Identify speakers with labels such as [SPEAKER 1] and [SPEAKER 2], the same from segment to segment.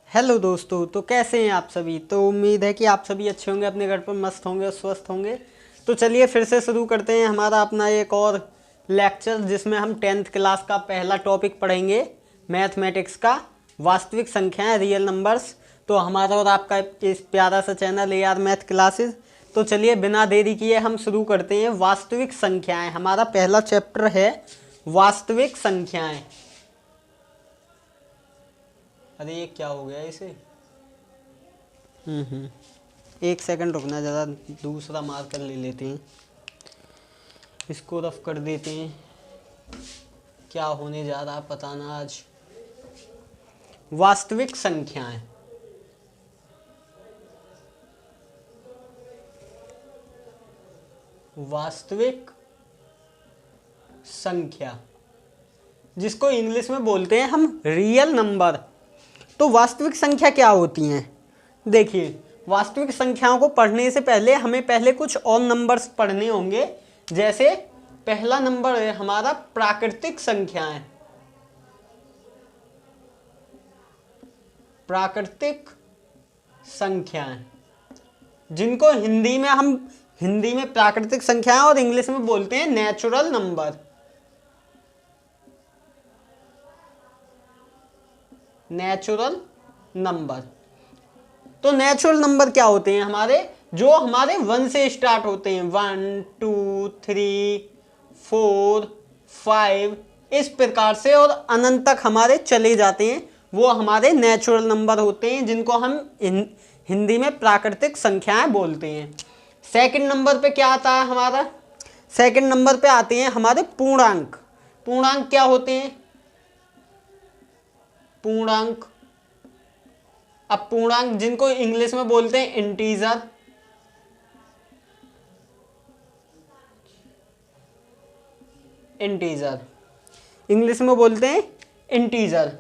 [SPEAKER 1] Hello दोस्तों, तो कैसे हैं आप सभी। तो उम्मीद है कि आप सभी अच्छे होंगे, अपने घर पर मस्त होंगे और स्वस्थ होंगे। तो चलिए फिर से शुरू करते हैं हमारा अपना एक और लेक्चर, जिसमें हम 10th क्लास का पहला टॉपिक पढ़ेंगे, मैथमेटिक्स का, वास्तविक संख्याएं, रियल नंबर्स। तो हमारा और आपका इस प्यारा सा चैनल AR मैथ क्लासेस। तो चलिए बिना देरी किए हम शुरू करते हैं। वास्तविक संख्याएं हमारा पहला चैप्टर है, वास्तविक संख्याएं। अरे ये क्या हो गया इसे। एक सेकंड रुकना, ज़रा दूसरा मार्कर ले लेते हैं, इसको रफ कर देते हैं। क्या होने जा रहा पता ना आज। वास्तविक संख्याएं, वास्तविक संख्या जिसको इंग्लिश में बोलते हैं हम रियल नंबर। तो वास्तविक संख्या क्या होती हैं। देखिए, वास्तविक संख्याओं को पढ़ने से पहले हमें पहले कुछ और नंबर्स पढ़ने होंगे। जैसे पहला नंबर है हमारा प्राकृतिक संख्याएं। प्राकृतिक संख्याएं जिनको हिंदी में प्राकृतिक संख्याएं और इंग्लिश में बोलते हैं नेचुरल नंबर। Natural number. तो नेचुरल नंबर क्या होते हैं हमारे, जो हमारे 1 से स्टार्ट होते हैं। 1 2 3 4 5 इस प्रकार से और अनंत तक हमारे चले जाते हैं, वो हमारे नेचुरल नंबर होते हैं, जिनको हम हिंदी में प्राकृतिक संख्याएं बोलते हैं। सेकंड नंबर पे क्या आता है हमारा, सेकंड नंबर पे आते हैं हमारे पूर्णांक। पूर्णांक क्या होते हैं, पूर्णांक। अब पूर्णांक जिनको इंग्लिश में बोलते हैं इंटीजर। इंटीजर इंग्लिश में बोलते हैं इंटीजर।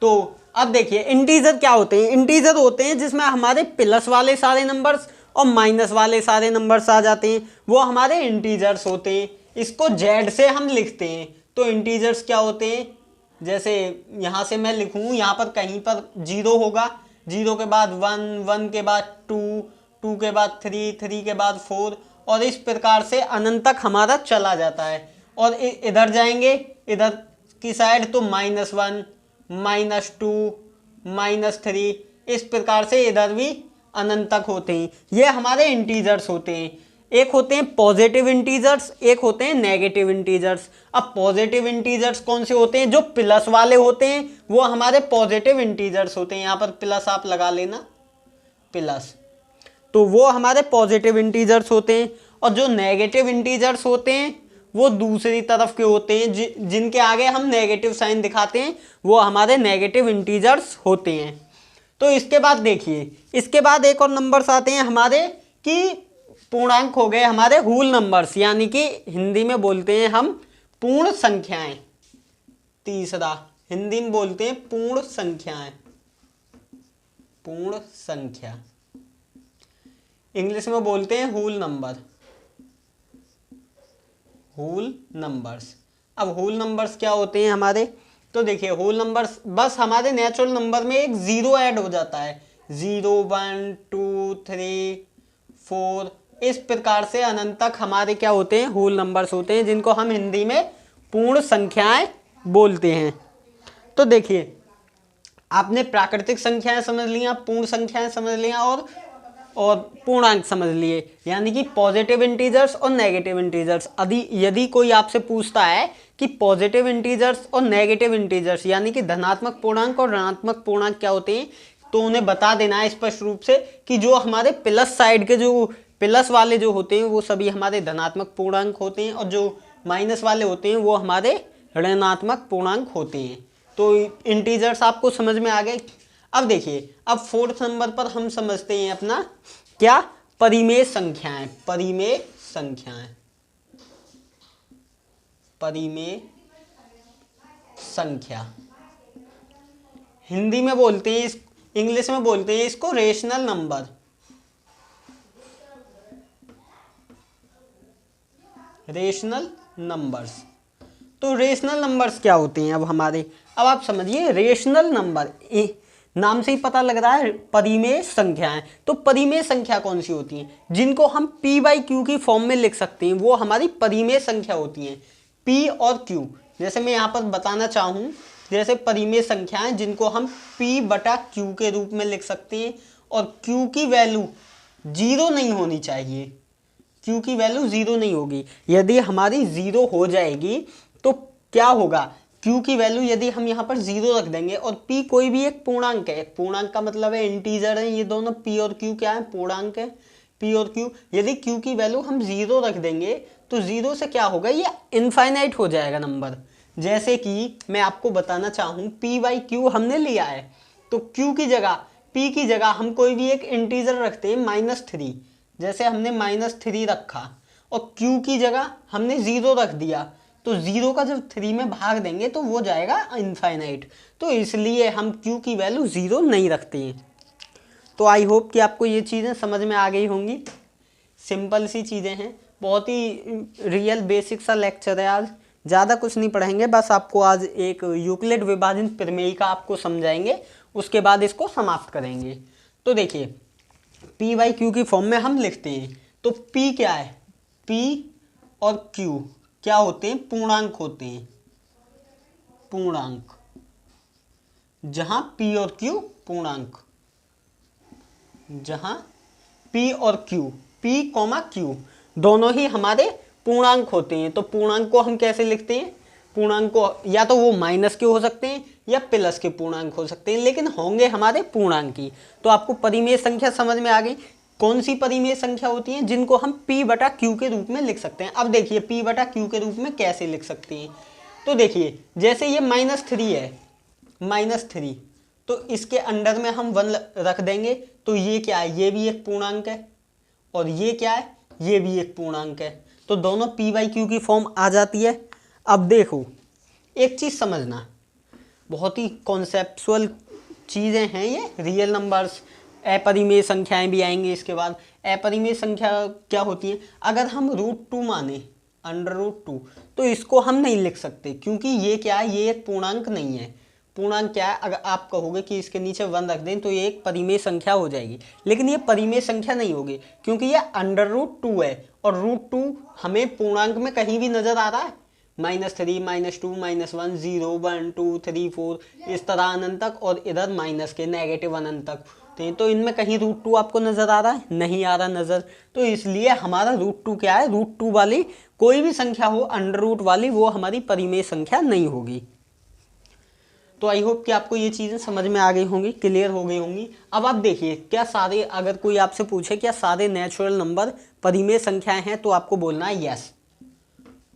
[SPEAKER 1] तो अब देखिए इंटीजर क्या होते हैं। इंटीजर होते हैं जिसमें हमारे प्लस वाले सारे नंबर्स और माइनस वाले सारे नंबर्स आ जाते हैं, वो हमारे इंटीजर्स होते हैं। इसको जेड से हम लिखते हैं। तो इंटीजर्स क्या होते हैं, जैसे यहाँ से मैं लिखूँ, यहाँ पर कहीं पर 0 होगा, 0 के बाद 1, 1 के बाद 2, 2 के बाद 3, 3 के बाद 4, और इस प्रकार से अनंत तक हमारा चला जाता है। और इधर जाएंगे, इधर की साइड, तो -1, -2, -3, इस प्रकार से इधर भी अनंत तक होते हैं। ये हमारे इंटीजर्स होते हैं। एक होते हैं पॉजिटिव इंटीजर्स, एक होते हैं नेगेटिव इंटीजर्स। अब पॉजिटिव इंटीजर्स कौन से होते हैं, जो प्लस वाले होते हैं, वो हमारे पॉजिटिव इंटीजर्स होते हैं। यहाँ पर प्लस आप लगा लेना, प्लस, तो वो हमारे पॉजिटिव इंटीजर्स होते हैं। और जो नेगेटिव इंटीजर्स होते हैं वो दूसरी तरफ के होते हैं, जिनके आगे हम नेगेटिव साइन दिखाते हैं, वो हमारे नेगेटिव इंटीजर्स होते हैं। तो इसके बाद देखिए, इसके बाद एक और नंबर्स आते हैं हमारे कि पूर्णांक हो गए हमारे होल नंबर्स, यानी कि हिंदी में बोलते हैं हम पूर्ण संख्याएं। तीसरा हिंदी में बोलते हैं पूर्ण संख्याएं। पूर्ण संख्या इंग्लिश में बोलते हैं होल नंबर। Whole numbers. अब होल नंबर्स क्या होते हैं हमारे, तो देखिए होल नंबर्स बस हमारे नेचुरल नंबर में एक 0 ऐड हो जाता है। 0 1 2 3 4 इस प्रकार से अनंत तक हमारे क्या होते हैं, होल नंबर्स होते हैं, जिनको हम हिंदी में पूर्ण संख्याएं बोलते हैं। तो देखिए, आपने प्राकृतिक संख्याएं समझ लिया, पूर्ण संख्याएं समझ लिया, और पूर्णांक समझ लिए, यानी कि पॉजिटिव इंटीजर्स और नेगेटिव इंटीजर्स। यदि कोई आपसे पूछता है कि पॉजिटिव इंटीजर्स और नेगेटिव इंटीजर्स, यानी कि धनात्मक पूर्णांक और ऋणात्मक पूर्णांक क्या होते हैं, तो उन्हें बता देना है स्पष्ट रूप से कि जो हमारे प्लस साइड के, जो प्लस वाले जो होते हैं, वो सभी हमारे धनात्मक पूर्णांक होते हैं, और जो माइनस वाले होते हैं वो हमारे ऋणात्मक पूर्णांक होते हैं। तो इंटीजर्स आपको समझ में आ गए। अब देखिए, अब 4th नंबर पर हम समझते हैं अपना क्या, परिमेय संख्याएं। परिमेय संख्याएं, परिमेय संख्या हिंदी में बोलते हैं, इंग्लिश में बोलते हैं इसको रेशनल नंबर। Rational numbers. तो रेशनल नंबर्स क्या होते हैं अब हमारे, अब आप समझिए रेशनल नंबर, नाम से ही पता लग रहा है परिमेय संख्याएं। तो परिमेय संख्या कौन सी होती हैं, जिनको हम p बाई क्यू की फॉर्म में लिख सकते हैं, वो हमारी परिमेय संख्या होती हैं, p और q। जैसे मैं यहाँ पर बताना चाहूँ, जैसे परिमेय संख्याएं जिनको हम p बटा q के रूप में लिख सकते हैं, और q की वैल्यू 0 नहीं होनी चाहिए, q की वैल्यू 0 नहीं होगी। यदि हमारी 0 हो जाएगी तो क्या होगा, q की वैल्यू यदि हम यहाँ पर 0 रख देंगे, और p कोई भी एक पूर्णांक है, पूर्णांक का मतलब है इंटीजर है, ये दोनों p और q क्या है, पूर्णांक है, p और q। यदि q की वैल्यू हम 0 रख देंगे तो 0 से क्या होगा, ये इनफाइनाइट हो जाएगा नंबर। जैसे कि मैं आपको बताना चाहूँ p बाई क्यू हमने लिया है, तो q की जगह, p की जगह हम कोई भी एक इंटीजर रखते हैं -3, जैसे हमने -3 रखा, और q की जगह हमने 0 रख दिया, तो 0 का जब 3 में भाग देंगे तो वो जाएगा इनफाइनाइट। तो इसलिए हम q की वैल्यू 0 नहीं रखते हैं। तो आई होप कि आपको ये चीज़ें समझ में आ गई होंगी। सिंपल सी चीज़ें हैं, बहुत ही रियल बेसिक सा लेक्चर है आज, ज़्यादा कुछ नहीं पढ़ाएंगे, बस आपको आज एक यूक्लिड विभाजन प्रमेय का आपको समझाएंगे, उसके बाद इसको समाप्त करेंगे। तो देखिए p बाई क्यू की फॉर्म में हम लिखते हैं, तो p क्या है, p और q क्या होते हैं, पूर्णांक होते हैं, पूर्णांक, जहां p और q पूर्णांक, जहां p और q, p, q दोनों ही हमारे पूर्णांक होते हैं। तो पूर्णांक को हम कैसे लिखते हैं, पूर्णांक को या तो वो माइनस के हो सकते हैं या प्लस के पूर्णांक हो सकते हैं, लेकिन होंगे हमारे पूर्णांक ही। तो आपको परिमेय संख्या समझ में आ गई, कौन सी परिमेय संख्या होती हैं, जिनको हम p बटा q के रूप में लिख सकते हैं। अब देखिए p बटा q के रूप में कैसे लिख सकते हैं, तो देखिए जैसे ये -3 है, -3, तो इसके अंडर में हम 1 रख देंगे, तो ये क्या है, ये भी एक पूर्णांक है, और ये क्या है, ये भी एक पूर्णांक है, तो दोनों p बाई क्यू की फॉर्म आ जाती है। अब देखो एक चीज़ समझना, बहुत ही कॉन्सेप्चुअल चीज़ें हैं ये, रियल नंबर्स, अपरिमेय संख्याएं भी आएंगी इसके बाद। अपरिमेय संख्या क्या होती है, अगर हम √2 माने, √2, तो इसको हम नहीं लिख सकते, क्योंकि ये क्या है, ये एक पूर्णांक नहीं है। पूर्णांक क्या है, अगर आप कहोगे कि इसके नीचे 1 रख दें तो ये एक परिमेय संख्या हो जाएगी, लेकिन ये परिमेय संख्या नहीं होगी, क्योंकि ये √2 है, और √2 हमें पूर्णांक में कहीं भी नजर आ रहा है, -3, -2, -1, 0, 1, 2, 3, 4, इस तरह अनंत तक, और इधर माइनस के नेगेटिव अनंत तक, तो इनमें कहीं √2 आपको नजर आ रहा है, नहीं आ रहा नजर। तो इसलिए हमारा √2 क्या है, √2 वाली कोई भी संख्या हो अंडर रूट वाली, वो हमारी परिमेय संख्या नहीं होगी। तो आई होप कि आपको ये चीज़ें समझ में आ गई होंगी, क्लियर हो गई होंगी। अब आप देखिए, क्या सारे, अगर कोई आपसे पूछे क्या सारे नेचुरल नंबर परिमेय संख्याएं हैं, तो आपको बोलना है यस,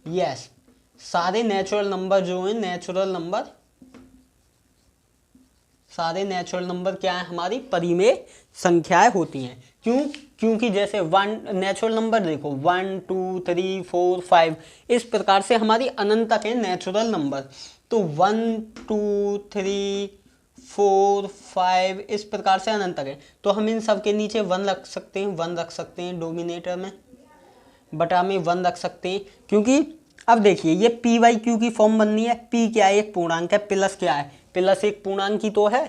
[SPEAKER 1] यस, सारे नेचुरल नंबर जो हैं, नेचुरल नंबर, सारे नेचुरल नंबर क्या है, हमारी परिमेय संख्याएं होती हैं। क्यों, क्योंकि जैसे 1 नेचुरल नंबर देखो, 1, 2, 3, 4, 5, इस प्रकार से हमारी अनंत तक है नेचुरल नंबर। तो 1, 2, 3, 4, 5 इस प्रकार से अनंत तक है, तो हम इन सब के नीचे 1 रख सकते हैं, 1 रख सकते हैं, डोमिनेटर में बटा में 1 रख सकते हैं, क्योंकि अब देखिए ये p बाई क्यू की फॉर्म बननी है। p क्या है, एक पूर्णांक है, प्लस क्या है, प्लस एक पूर्णांक ही तो है,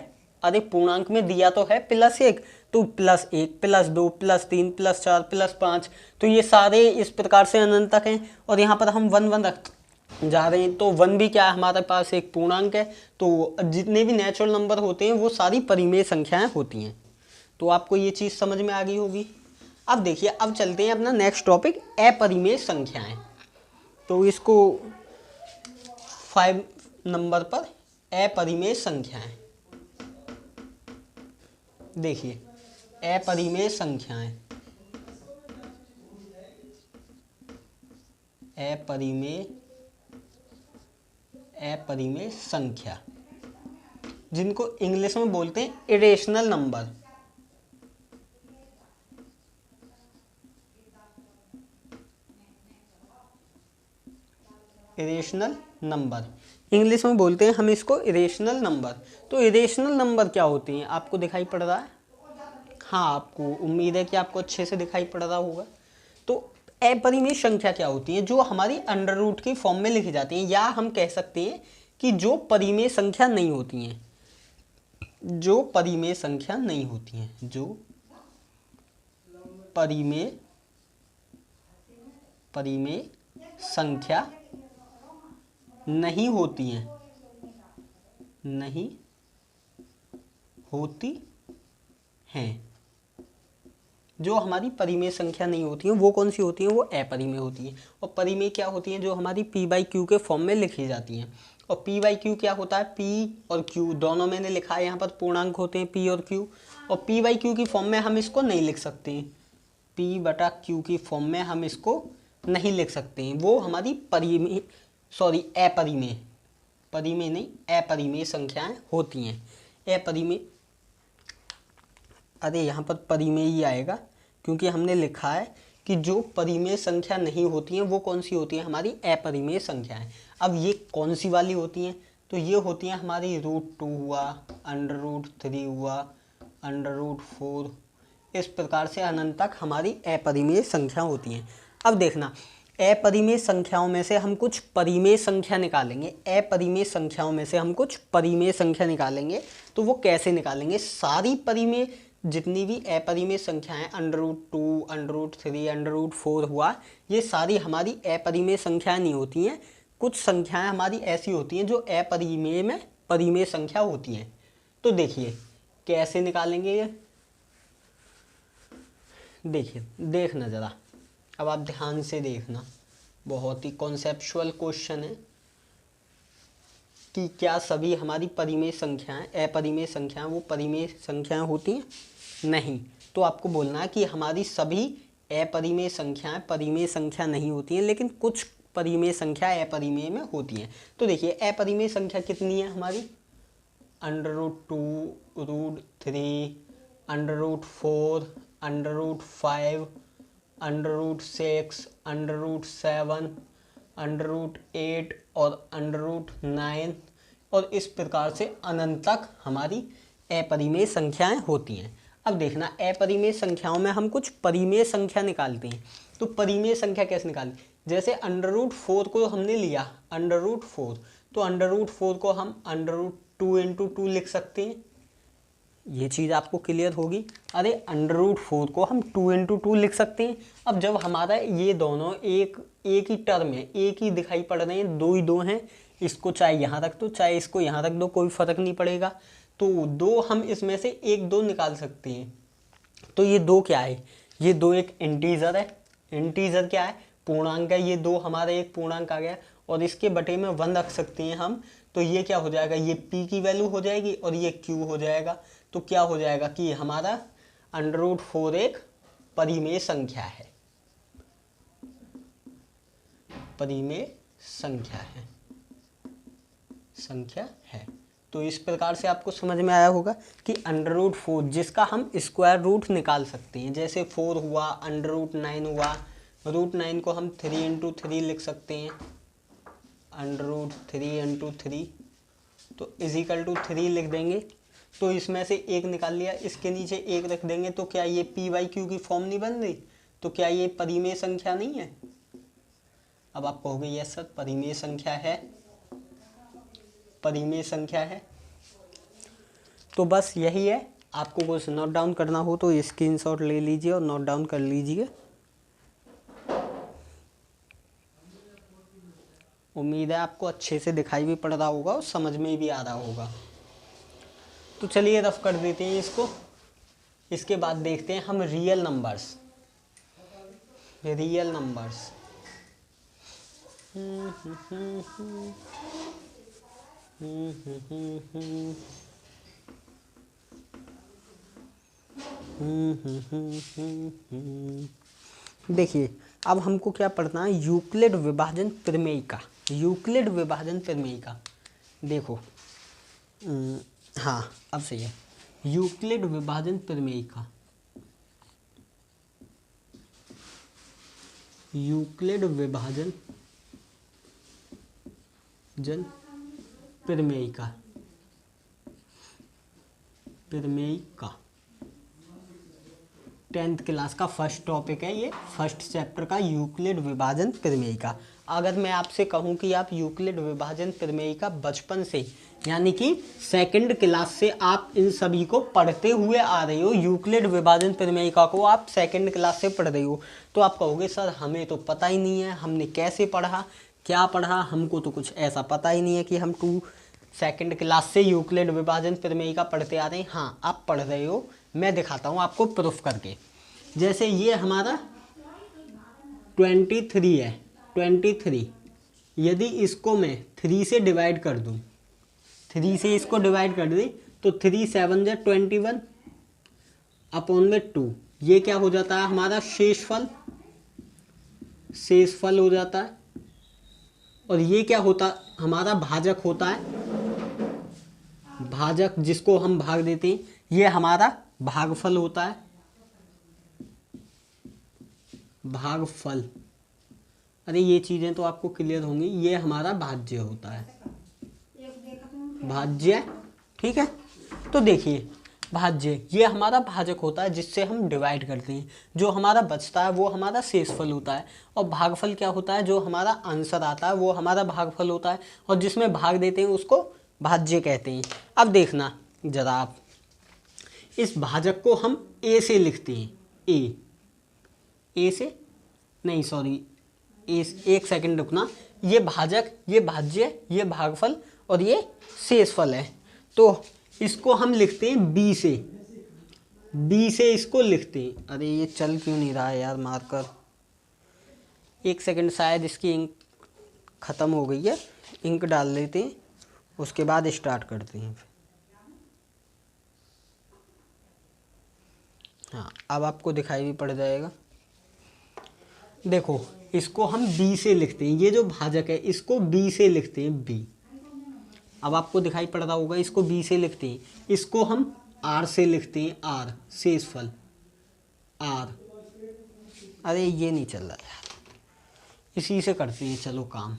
[SPEAKER 1] अरे पूर्णांक में दिया तो है +1, तो +1, +2, +3, +4, +5, तो ये सारे इस प्रकार से अनंत तक हैं, और यहाँ पर हम 1 1 रख जा रहे हैं, तो 1 भी क्या है, हमारे पास एक पूर्णांक है। तो जितने भी नेचुरल नंबर होते हैं वो सारी परिमेय संख्याएं होती हैं। तो आपको ये चीज़ समझ में आ गई होगी। अब देखिए, अब चलते हैं अपना नेक्स्ट टॉपिक, अपरिमेय संख्याएं। तो इसको 5 नंबर पर अपरिमेय संख्याएं देखिए, अपरिमेय संख्याएं, अपरिमेय संख्या, जिनको इंग्लिश में बोलते हैं irrational number. Irrational number English में बोलते हैं हम इसको इरेशनल नंबर। तो इरेशनल नंबर क्या होते हैं, आपको दिखाई पड़ रहा है, हाँ आपको उम्मीद है कि आपको अच्छे से दिखाई पड़ रहा होगा। तो अपरिमेय संख्या क्या होती है? जो हमारी अंडर रूट के फॉर्म में लिखी जाती हैं, या हम कह सकते हैं कि जो परिमेय संख्या नहीं होती हैं, जो परिमेय संख्या नहीं होती हैं, जो परिमेय संख्या नहीं होती हैं, नहीं होती हैं, जो हमारी परिमेय संख्या नहीं होती हैं वो कौन सी होती हैं? वो अपरिमेय होती हैं। और परिमेय क्या होती हैं? जो हमारी p बाई क्यू के फॉर्म में लिखी जाती हैं। और p बाई क्यू क्या होता है? p और q दोनों मैंने लिखा है, यहाँ पर पूर्णांक होते हैं p और q। और p बाई क्यू की फॉर्म में हम इसको नहीं लिख सकते हैं, p बटा q की फॉर्म में हम इसको नहीं लिख सकते हैं। वो हमारी परिमेय अपरिमेय, परिमेय नहीं अपरिमेय संख्याएं होती हैं। अपरिमेय, अरे यहाँ पर परिमेय ही आएगा, क्योंकि हमने लिखा है कि जो परिमेय संख्या नहीं होती हैं वो कौन सी होती हैं? हमारी अपरिमेय संख्याएं। अब ये कौन सी वाली होती हैं? तो ये होती हैं हमारी √2 हुआ, √3 हुआ, √4, इस प्रकार से अनंत तक हमारी अपरिमेय संख्या होती हैं। अब देखना, अपरिमेय संख्याओं में से हम कुछ परिमेय संख्या निकालेंगे। अपरिमेय संख्याओं में से हम कुछ परिमेय संख्या निकालेंगे। तो वो कैसे निकालेंगे? सारी परिमेय जितनी भी अपरिमेय संख्याएं √2, √3, √4 हुआ, ये सारी हमारी अपरिमेय संख्याएं नहीं होती हैं। कुछ संख्याएं हमारी ऐसी होती हैं जो अपरिमेय में परिमेय संख्या होती हैं। तो देखिए कैसे निकालेंगे ये, देखिए देखना ज़रा, अब आप ध्यान से देखना, बहुत ही कॉन्सेप्चुअल क्वेश्चन है कि क्या सभी हमारी परिमेय संख्याएं अपरिमेय संख्याएं वो परिमेय संख्याएं होती हैं? नहीं। तो आपको बोलना है कि हमारी सभी अपरिमेय संख्याएं परिमेय संख्या नहीं होती हैं, लेकिन कुछ परिमेय संख्या अपरिमेय में होती हैं। तो देखिए अपरिमेय संख्या कितनी है हमारी? √2, √3, √4, √5, √6, √7, √8 और √9, और इस प्रकार से अनंत तक हमारी अपरिमेय संख्याएं होती हैं। अब देखना, अपरिमेय संख्याओं में हम कुछ परिमेय संख्या निकालते हैं। तो परिमेय संख्या कैसे निकालें? जैसे √4 को हमने लिया, √4, तो √4 को हम √2 × 2 लिख सकते हैं। ये चीज़ आपको क्लियर होगी। अरे √4 को हम 2 × 2 लिख सकते हैं। अब जब हमारा ये दोनों एक ही टर्म है, एक ही दिखाई पड़ रहे हैं, दो ही दो हैं, इसको चाहे यहाँ रख दो चाहे इसको यहाँ रख दो, कोई फर्क नहीं पड़ेगा। तो दो हम इसमें से एक दो निकाल सकते हैं। तो ये दो क्या है? ये दो एक इंटीजर है। इंटीजर क्या है? पूर्णांक है। ये दो हमारा एक पूर्णांक आ गया, और इसके बटे में 1 रख सकते हैं हम। तो ये क्या हो जाएगा? ये p की वैल्यू हो जाएगी और ये q हो जाएगा। तो क्या हो जाएगा कि हमारा √4 एक परिमेय संख्या है, परिमेय संख्या है। तो इस प्रकार से आपको समझ में आया होगा कि √4 जिसका हम स्क्वायर रूट निकाल सकते हैं, जैसे 4 हुआ, √9 हुआ, √9 को हम 3 × 3 लिख सकते हैं, √3 × 3, तो = 3 लिख देंगे। तो इसमें से एक निकाल लिया, इसके नीचे एक रख देंगे। तो क्या ये p/q की फॉर्म नहीं बन रही? तो क्या ये परिमेय संख्या नहीं है? अब आप कहोगे यस सर परिमेय संख्या है, परिमेय संख्या है। तो बस यही है। आपको कुछ नोट डाउन करना हो तो स्क्रीनशॉट ले लीजिए और नोट डाउन कर लीजिए। उम्मीद है आपको अच्छे से दिखाई भी पड़ रहा होगा और समझ में भी आ रहा होगा। तो चलिए रफ कर देते हैं इसको। इसके बाद देखते हैं हम रियल नंबर्स। रियल नंबर्स देखिए, अब हमको क्या पढ़ना है? यूक्लिड विभाजन प्रमेय का। यूक्लिड विभाजन प्रमेय का देखो, हाँ अब सही है। यूक्लिड विभाजन प्रमेय का, यूक्लिड विभाजन प्रमेय का, 10th क्लास का फर्स्ट टॉपिक है ये, फर्स्ट चैप्टर का यूक्लिड विभाजन प्रमेय का। अगर मैं आपसे कहूँ कि आप यूक्लिड विभाजन प्रमेय का बचपन से यानी कि सेकंड क्लास से आप इन सभी को पढ़ते हुए आ रहे हो, यूक्लिड विभाजन प्रमेय का को आप सेकंड क्लास से पढ़ रहे हो, तो आप कहोगे सर हमें तो पता ही नहीं है, हमने कैसे पढ़ा, क्या पढ़ा, हमको तो कुछ ऐसा पता ही नहीं है कि हम सेकंड क्लास से यूक्लिड विभाजन प्रमेय का पढ़ते आ रहे हैं। हाँ, आप पढ़ रहे हो, मैं दिखाता हूँ आपको प्रूफ करके। जैसे ये हमारा 23 है, 23 यदि इसको मैं 3 से डिवाइड कर दूँ, 3 से इसको डिवाइड कर दें तो 3 7 जा 21 अपॉन में 2, ये क्या हो जाता है हमारा शेषफल हो जाता है। और ये क्या होता हमारा भाजक होता है, भाजक जिसको हम भाग देते हैं, ये हमारा भागफल होता है, भागफल। अरे ये चीजें तो आपको क्लियर होंगी, ये हमारा भाज्य होता है, भाज्य, ठीक है। तो देखिए भाज्य ये हमारा भाजक होता है जिससे हम डिवाइड करते हैं, जो हमारा बचता है वो हमारा शेषफल होता है, और भागफल क्या होता है, जो हमारा आंसर आता है वो हमारा भागफल होता है, और जिसमें भाग देते हैं उसको भाज्य कहते हैं। अब देखना जरा आप, इस भाजक को हम ए से लिखते हैं, ए से नहीं, सॉरी, एक सेकंड रुकना, ये भाजक, ये भाज्य, ये भागफल और ये शेषफल है। तो इसको हम लिखते हैं बी से इसको लिखते हैं। अरे ये चल क्यों नहीं रहा है यार मार्कर, एक सेकंड, शायद इसकी इंक ख़त्म हो गई है, इंक डाल लेते हैं उसके बाद स्टार्ट करते हैं। हाँ, अब आपको दिखाई भी पड़ जाएगा। देखो इसको हम बी से लिखते हैं, ये जो भाजक है इसको बी से लिखते हैं, बी। अब आपको दिखाई पड़ रहा होगा, इसको बी से लिखते हैं, इसको हम आर से लिखते हैं, आर शेषफल, आर। अरे ये नहीं चल रहा यार, इसी से करते हैं चलो काम।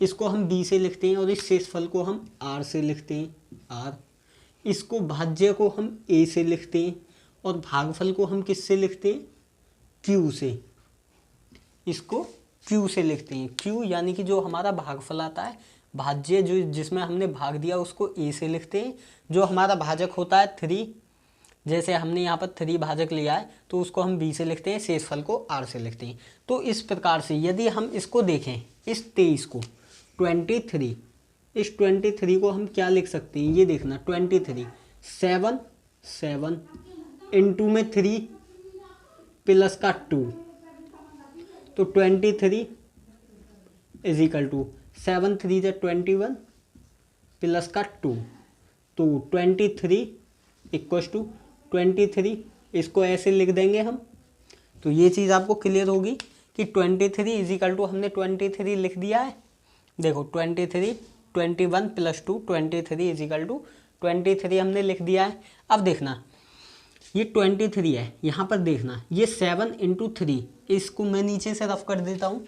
[SPEAKER 1] इसको हम बी से लिखते हैं और इस शेषफल को हम आर से लिखते हैं, आर। इसको भाज्य को हम ए से लिखते हैं और भागफल को हम किस से लिखते हैं, क्यू से। इसको क्यू से लिखते हैं, क्यू यानी कि जो हमारा भागफल आता है, भाज्य जो जिसमें हमने भाग दिया उसको ए से लिखते हैं। जो हमारा भाजक होता है 3, जैसे हमने यहाँ पर 3 भाजक लिया है तो उसको हम बी से लिखते हैं, शेषफल को आर से लिखते हैं। तो इस प्रकार से यदि हम इसको देखें, इस 23 को 23, इस 23 को हम क्या लिख सकते हैं, ये देखना 23 7 इंटू में 3 प्लस का 2, तो 23 इज इक्वल टू 7 3 जा 21 प्लस का 2, तो 23 इक्वल टू 23, इसको ऐसे लिख देंगे हम। तो ये चीज़ आपको क्लियर होगी कि 23 इज इक्वल टू, हमने 23 लिख दिया है। देखो 23 21 प्लस 2 23 इज इक्वल टू 23 हमने लिख दिया है। अब देखना ये 23 है, यहाँ पर देखना ये 7 इंटू 3, इसको मैं नीचे से रफ कर देता हूँ।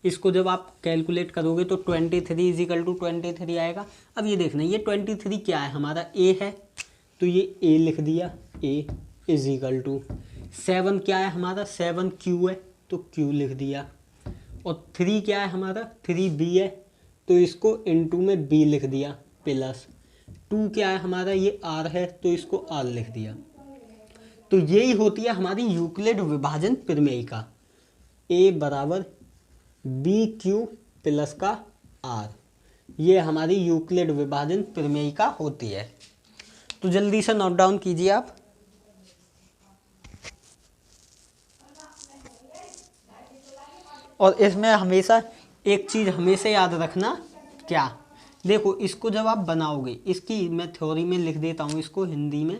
[SPEAKER 1] इसको जब आप कैलकुलेट करोगे तो 23 इज इक्वल टू 23 आएगा। अब ये देखना ये 23 क्या है, हमारा ए है, तो ये ए लिख दिया, ए इज इक्वल टू 7 क्या है हमारा, 7 क्यू है तो क्यू लिख दिया, और 3 क्या है हमारा, 3 बी है तो इसको इनटू में बी लिख दिया, प्लस 2 क्या है हमारा, ये आर है तो इसको आर लिख दिया। तो यही होती है हमारी यूक्लिड विभाजन प्रमेय का, ए बराबर बी क्यू प्लस का आर, ये हमारी यूक्लिड विभाजन प्रमेय का होती है। तो जल्दी से नोट डाउन कीजिए आप। और इसमें हमेशा एक चीज़ हमेशा याद रखना, क्या, देखो इसको जब आप बनाओगे, इसकी मैं थ्योरी में लिख देता हूँ इसको हिंदी में,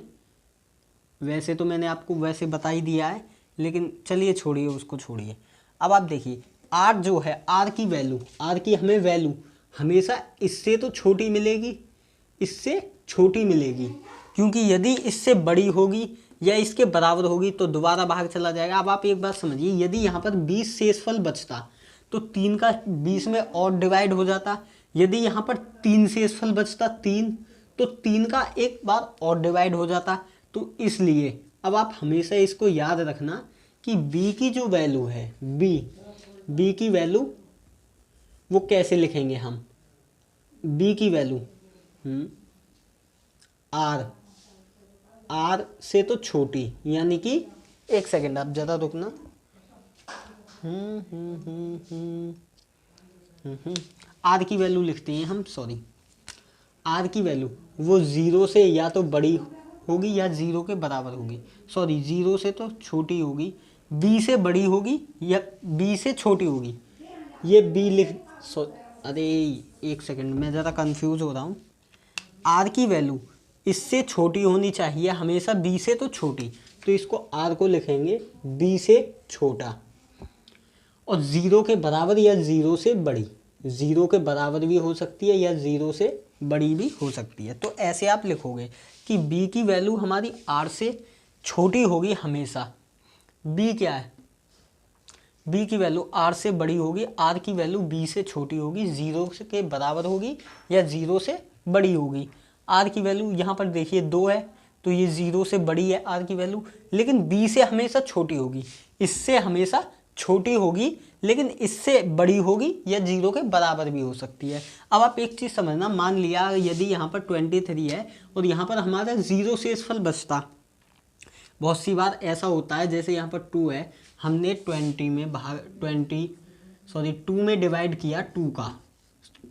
[SPEAKER 1] वैसे तो मैंने आपको वैसे बता ही दिया है, लेकिन चलिए छोड़िए उसको, छोड़िए। अब आप देखिए आर जो है, आर की वैल्यू, आर की हमें वैल्यू हमेशा इससे तो छोटी मिलेगी, इससे छोटी मिलेगी, क्योंकि यदि इससे बड़ी होगी या इसके बराबर होगी तो दोबारा भाग चला जाएगा। अब आप एक बात समझिए, यदि यहाँ पर 20 शेषफल बचता तो 3 का 20 में और डिवाइड हो जाता, यदि यहाँ पर 3 शेषफल बचता 3, तो 3 का एक बार और डिवाइड हो जाता। तो इसलिए अब आप हमेशा इसको याद रखना कि b की जो वैल्यू है, b की वैल्यू वो कैसे लिखेंगे हम, b की वैल्यू r से तो छोटी, यानी कि एक सेकेंड आप ज़रा रुकना। r की वैल्यू लिखते हैं हम, सॉरी, r की वैल्यू वो 0 से या तो बड़ी होगी या 0 के बराबर होगी, सॉरी 0 से तो छोटी होगी, b से बड़ी होगी या b से छोटी होगी। ये b लिख, अरे एक सेकंड मैं ज़रा कंफ्यूज हो रहा हूँ। r की वैल्यू इससे छोटी होनी चाहिए हमेशा b से तो छोटी, तो इसको r को लिखेंगे b से छोटा, और 0 के बराबर या 0 से बड़ी, 0 के बराबर भी हो सकती है या 0 से बड़ी भी हो सकती है। तो ऐसे आप लिखोगे कि b की वैल्यू हमारी r से छोटी होगी हमेशा। b क्या है, b की वैल्यू r से बड़ी होगी, r की वैल्यू b से छोटी होगी, 0 के बराबर होगी या 0 से बड़ी होगी। r की वैल्यू यहाँ पर देखिए 2 है, तो ये 0 से बड़ी है r की वैल्यू, लेकिन b से हमेशा छोटी होगी, इससे हमेशा छोटी होगी, लेकिन इससे बड़ी होगी या 0 के बराबर भी हो सकती है। अब आप एक चीज़ समझना, मान लिया यदि यहाँ पर 23 है और यहाँ पर हमारा 0 शेषफल बचता, बहुत सी बार ऐसा होता है, जैसे यहाँ पर 2 है, हमने 2 में डिवाइड किया,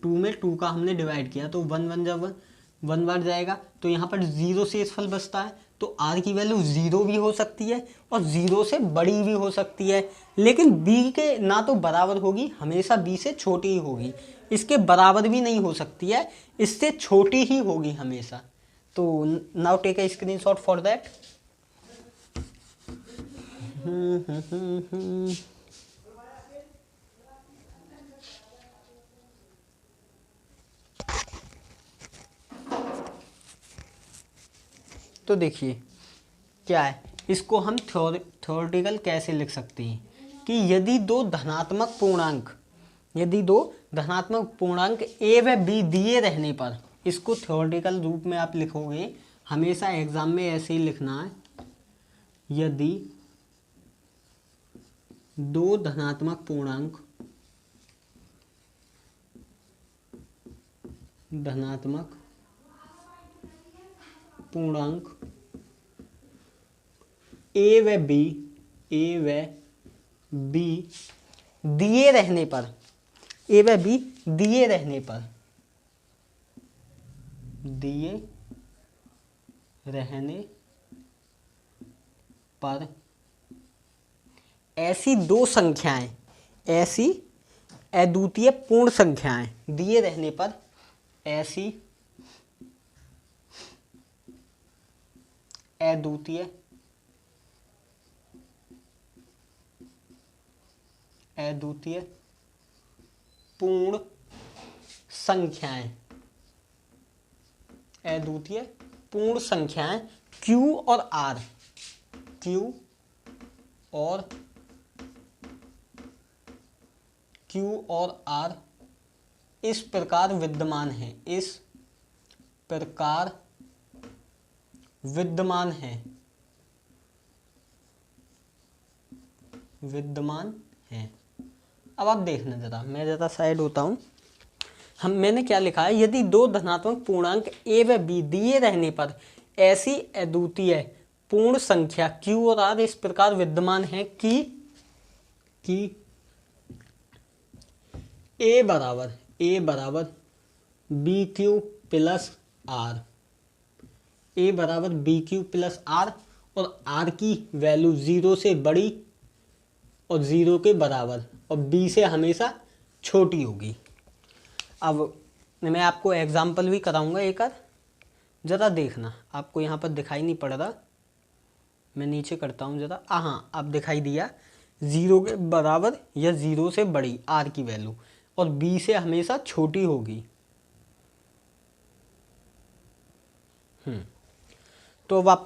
[SPEAKER 1] 2 में 2 का हमने डिवाइड किया, तो 1 जब 1 बार जाएगा तो यहाँ पर 0 शेषफल बचता है, तो r की वैल्यू 0 भी हो सकती है और 0 से बड़ी भी हो सकती है, लेकिन b के ना तो बराबर होगी, हमेशा b से छोटी ही होगी, इसके बराबर भी नहीं हो सकती है, इससे छोटी ही होगी हमेशा। तो now take a screenshot for that. तो देखिए क्या है, इसको हम थ्योरेटिकल कैसे लिख सकते हैं कि यदि दो धनात्मक पूर्णांक a व b दिए रहने पर, इसको थ्योरेटिकल रूप में आप लिखोगे, हमेशा एग्जाम में ऐसे ही लिखना है, यदि दो धनात्मक पूर्णांक a व b दिए रहने पर, ऐसी दो संख्याएं, ऐसी अद्वितीय पूर्ण संख्याएं दिए रहने पर, ऐसी अद्वितीय पूर्ण संख्याएं Q और R इस प्रकार विद्यमान है। अब आप देखना जरा, मैं ज़रा साइड होता हूँ। मैंने क्या लिखा है, यदि दो धनात्मक पूर्णांक a व b दिए रहने पर ऐसी अद्वितीय पूर्ण संख्या Q और R इस प्रकार विद्यमान है कि a बराबर BQ प्लस R, और R की वैल्यू 0 से बड़ी और 0 के बराबर और b से हमेशा छोटी होगी। अब मैं आपको एग्जाम्पल भी कराऊंगा एक आध, ज़रा देखना, आपको यहाँ पर दिखाई नहीं पड़ रहा, मैं नीचे करता हूँ ज़रा, हाँ अब दिखाई दिया, 0 के बराबर या 0 से बड़ी R की वैल्यू और b से हमेशा छोटी होगी। तो अब आपको